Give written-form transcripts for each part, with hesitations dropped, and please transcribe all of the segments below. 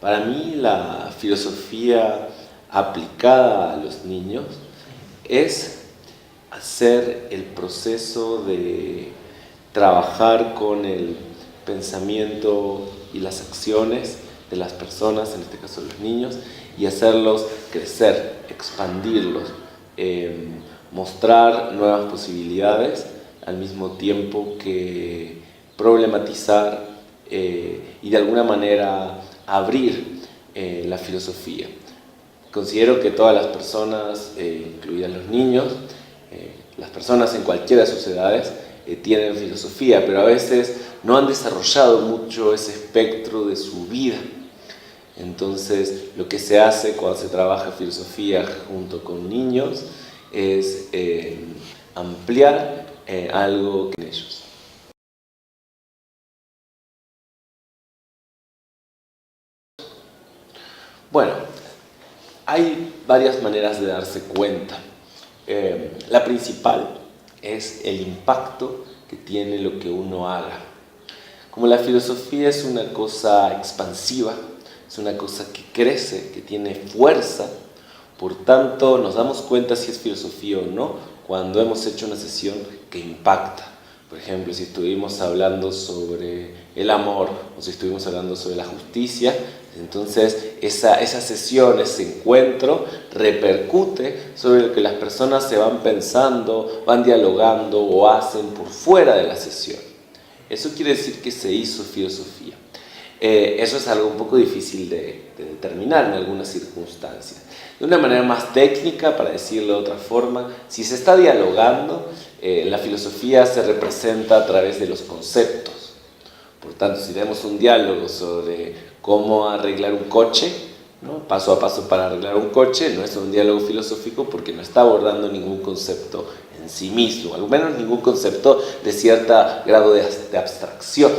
Para mí la filosofía aplicada a los niños es hacer el proceso de trabajar con el pensamiento y las acciones de las personas, en este caso los niños, y hacerlos crecer, expandirlos, mostrar nuevas posibilidades, al mismo tiempo que problematizar y de alguna manera abrir la filosofía. Considero que todas las personas, incluidas los niños, las personas en cualquiera de sus edades, tienen filosofía, pero a veces no han desarrollado mucho ese espectro de su vida. Entonces, lo que se hace cuando se trabaja filosofía junto con niños es ampliar algo que en ellos. Bueno, hay varias maneras de darse cuenta. La principal es el impacto que tiene lo que uno haga. Como la filosofía es una cosa expansiva, es una cosa que crece, que tiene fuerza, por tanto nos damos cuenta si es filosofía o no cuando hemos hecho una sesión que impacta. Por ejemplo, si estuvimos hablando sobre el amor o si estuvimos hablando sobre la justicia, entonces esa sesión, ese encuentro repercute sobre lo que las personas se van pensando, van dialogando o hacen por fuera de la sesión. Eso quiere decir que se hizo filosofía. Eso es algo un poco difícil de determinar en algunas circunstancias. De una manera más técnica, para decirlo de otra forma, si se está dialogando, la filosofía se representa a través de los conceptos. Por tanto, si tenemos un diálogo sobre cómo arreglar un coche, ¿no? Paso a paso para arreglar un coche, no es un diálogo filosófico porque no está abordando ningún concepto en sí mismo, al menos ningún concepto de cierto grado de abstracción.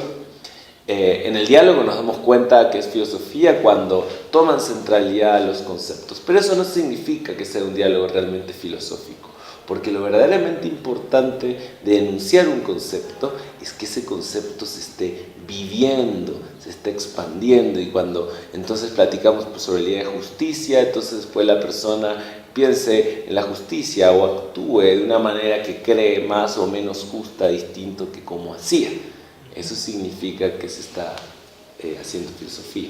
En el diálogo nos damos cuenta que es filosofía cuando toman centralidad los conceptos, pero eso no significa que sea un diálogo realmente filosófico, porque lo verdaderamente importante de enunciar un concepto es que ese concepto se esté viviendo, se esté expandiendo, y cuando entonces platicamos sobre la idea de justicia, entonces después la persona piense en la justicia o actúe de una manera que cree más o menos justa, distinto que como hacía. Eso significa que se está haciendo filosofía.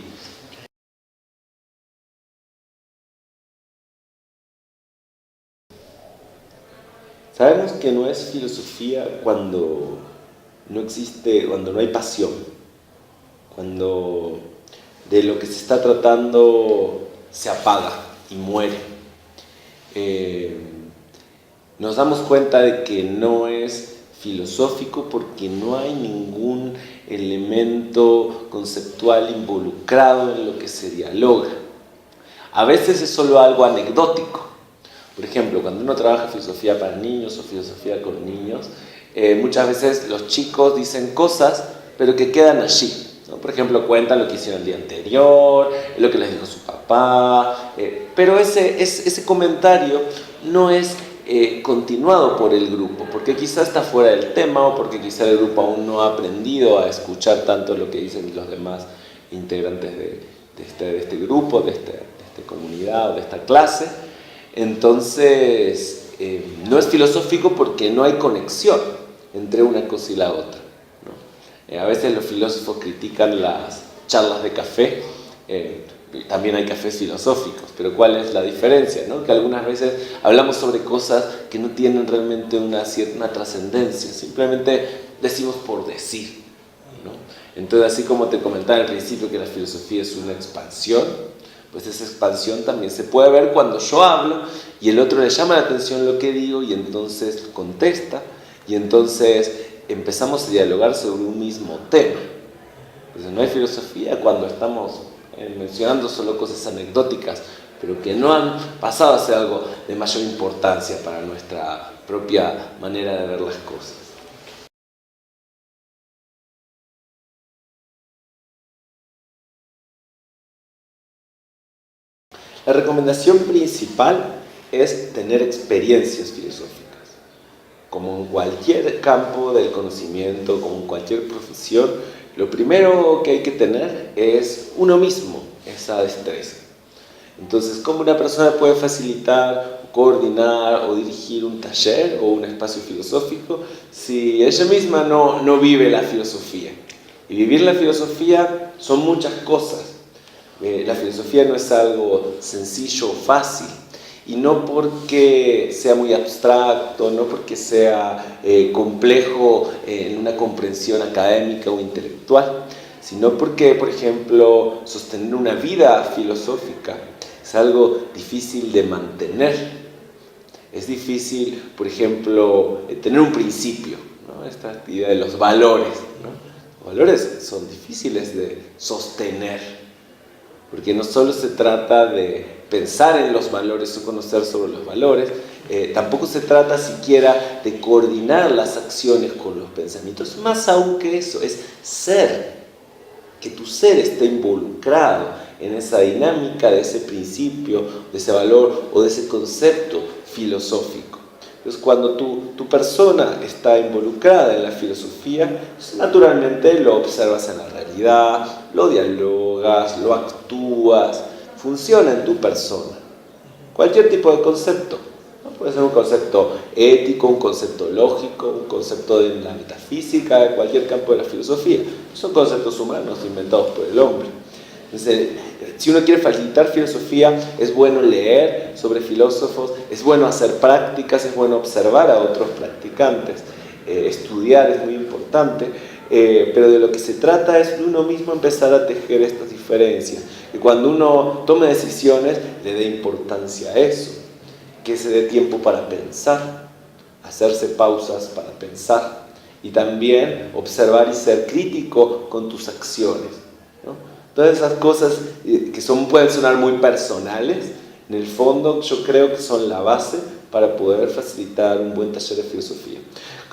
Sabemos que no es filosofía cuando no existe, cuando no hay pasión, cuando de lo que se está tratando se apaga y muere. Nos damos cuenta de que no es filosófico porque no hay ningún elemento conceptual involucrado en lo que se dialoga. A veces es solo algo anecdótico. Por ejemplo, cuando uno trabaja filosofía para niños o filosofía con niños, muchas veces los chicos dicen cosas, pero que quedan allí, ¿no? Por ejemplo, cuentan lo que hicieron el día anterior, lo que les dijo su papá, pero ese comentario no es continuado por el grupo, porque quizá está fuera del tema o porque quizá el grupo aún no ha aprendido a escuchar tanto lo que dicen los demás integrantes de este grupo, de esta comunidad o de esta clase. Entonces, no es filosófico porque no hay conexión entre una cosa y la otra, ¿no? A veces los filósofos critican las charlas de café. También hay cafés filosóficos, pero ¿cuál es la diferencia, ¿no? Que algunas veces hablamos sobre cosas que no tienen realmente una trascendencia, simplemente decimos por decir, ¿no? Entonces, así como te comentaba al principio que la filosofía es una expansión, pues esa expansión también se puede ver cuando yo hablo y el otro le llama la atención lo que digo y entonces contesta, y entonces empezamos a dialogar sobre un mismo tema. Pues no hay filosofía cuando estamos mencionando solo cosas anecdóticas, pero que no han pasado a ser algo de mayor importancia para nuestra propia manera de ver las cosas. La recomendación principal es tener experiencias filosóficas. Como en cualquier campo del conocimiento, como en cualquier profesión, Lo primero que hay que tener es uno mismo, esa destreza. Entonces, ¿cómo una persona puede facilitar, coordinar o dirigir un taller o un espacio filosófico si ella misma no vive la filosofía? Y vivir la filosofía son muchas cosas. La filosofía no es algo sencillo o fácil. Y no porque sea muy abstracto, no porque sea complejo en una comprensión académica o intelectual, sino porque, por ejemplo, sostener una vida filosófica es algo difícil de mantener. Es difícil, por ejemplo, tener un principio, ¿no? Esta idea de los valores, ¿no? Los valores son difíciles de sostener, porque no solo se trata de pensar en los valores o conocer sobre los valores, tampoco se trata siquiera de coordinar las acciones con los pensamientos. Más aún que eso, es ser, que tu ser esté involucrado en esa dinámica de ese principio, de ese valor o de ese concepto filosófico. Entonces, cuando tu persona está involucrada en la filosofía, pues, naturalmente lo observas en la realidad, lo dialogas, lo actúas, funciona en tu persona. Cualquier tipo de concepto, ¿no? Puede ser un concepto ético, un concepto lógico, un concepto de la metafísica, de cualquier campo de la filosofía. Son conceptos humanos inventados por el hombre. Entonces, si uno quiere facilitar filosofía, es bueno leer sobre filósofos, es bueno hacer prácticas, es bueno observar a otros practicantes, estudiar es muy importante, pero de lo que se trata es de uno mismo empezar a tejer estas diferencias. Y cuando uno tome decisiones, le dé importancia a eso, que se dé tiempo para pensar, hacerse pausas para pensar y también observar y ser crítico con tus acciones, ¿no? Todas esas cosas que pueden sonar muy personales, en el fondo yo creo que son la base para poder facilitar un buen taller de filosofía.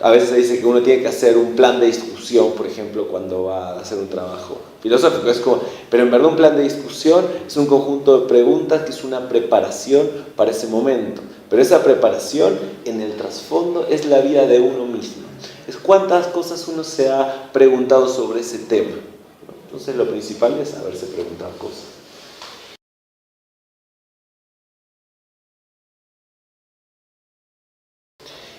A veces se dice que uno tiene que hacer un plan de discusión, por ejemplo, cuando va a hacer un trabajo filosófico. Pero en verdad un plan de discusión es un conjunto de preguntas que es una preparación para ese momento. Pero esa preparación en el trasfondo es la vida de uno mismo. Es cuántas cosas uno se ha preguntado sobre ese tema. Entonces lo principal es haberse preguntado cosas.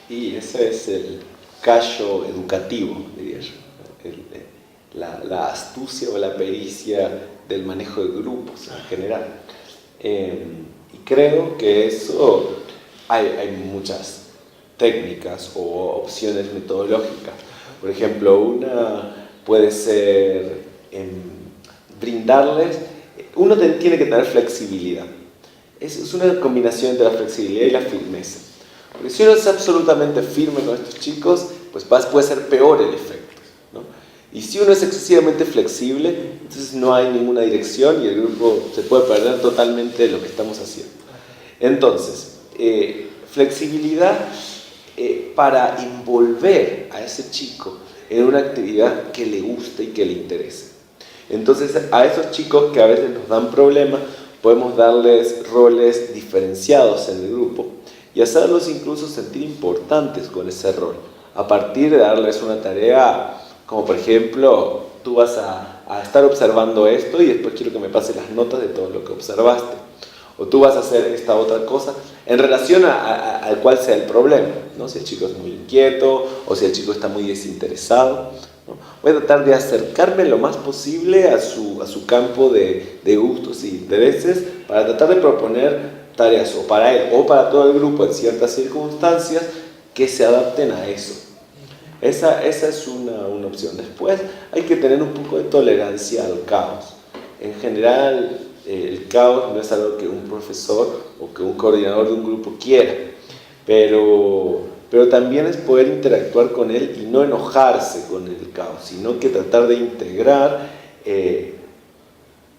Y ese es el callo educativo, diría yo. La astucia o la pericia del manejo de grupos en general. Y creo que eso hay muchas técnicas o opciones metodológicas. Por ejemplo, una puede ser brindarles, uno tiene que tener flexibilidad. Es una combinación entre la flexibilidad y la firmeza. Porque si uno es absolutamente firme con estos chicos, pues puede ser peor el efecto, ¿no? Y si uno es excesivamente flexible, entonces no hay ninguna dirección y el grupo se puede perder totalmente de lo que estamos haciendo. Entonces, flexibilidad para envolver a ese chico en una actividad que le guste y que le interese. Entonces, a esos chicos que a veces nos dan problemas, podemos darles roles diferenciados en el grupo y hacerlos incluso sentir importantes con ese rol, a partir de darles una tarea como por ejemplo, tú vas a estar observando esto y después quiero que me pases las notas de todo lo que observaste, o tú vas a hacer esta otra cosa en relación al cual sea el problema, ¿no? Si el chico es muy inquieto o si el chico está muy desinteresado, ¿no? Voy a tratar de acercarme lo más posible a su campo de gustos e intereses para tratar de proponer tareas o para él o para todo el grupo en ciertas circunstancias que se adapten a eso. Esa es una opción. Después hay que tener un poco de tolerancia al caos. En general, el caos no es algo que un profesor o que un coordinador de un grupo quiera, pero también es poder interactuar con él y no enojarse con el caos, sino que tratar de integrar.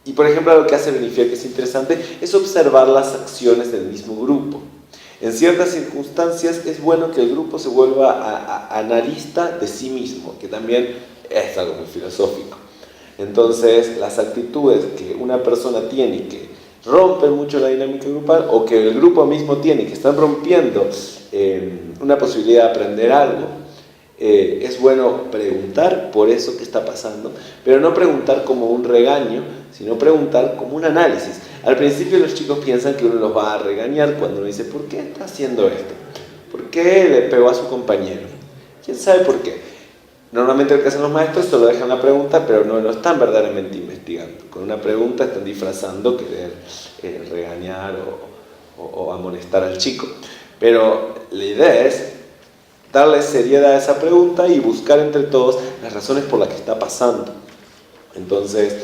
Y por ejemplo, lo que hace Benifier, que es interesante, es observar las acciones del mismo grupo. En ciertas circunstancias es bueno que el grupo se vuelva analista de sí mismo, que también es algo muy filosófico. Entonces, las actitudes que una persona tiene que rompen mucho la dinámica grupal, o que el grupo mismo tiene que están rompiendo una posibilidad de aprender algo, es bueno preguntar por eso que está pasando, pero no preguntar como un regaño, sino preguntar como un análisis. Al principio los chicos piensan que uno los va a regañar cuando uno dice, ¿por qué está haciendo esto? ¿Por qué le pegó a su compañero? ¿Quién sabe por qué? Normalmente lo que hacen los maestros solo dejan la pregunta, pero no lo están verdaderamente investigando. Con una pregunta están disfrazando querer regañar o amonestar al chico. Pero la idea es darle seriedad a esa pregunta y buscar entre todos las razones por las que está pasando. Entonces,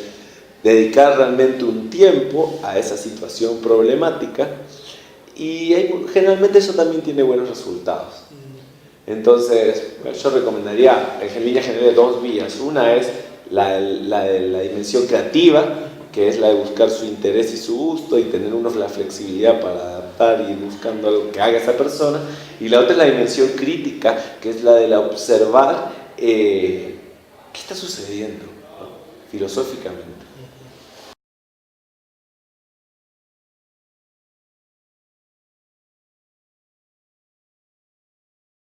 dedicar realmente un tiempo a esa situación problemática y generalmente eso también tiene buenos resultados. Entonces, yo recomendaría en líneas generales dos vías. Una es la dimensión creativa, que es la de buscar su interés y su gusto y tener la flexibilidad para adaptar y ir buscando algo que haga esa persona. Y la otra es la dimensión crítica, que es la de la observar qué está sucediendo, ¿no? Filosóficamente.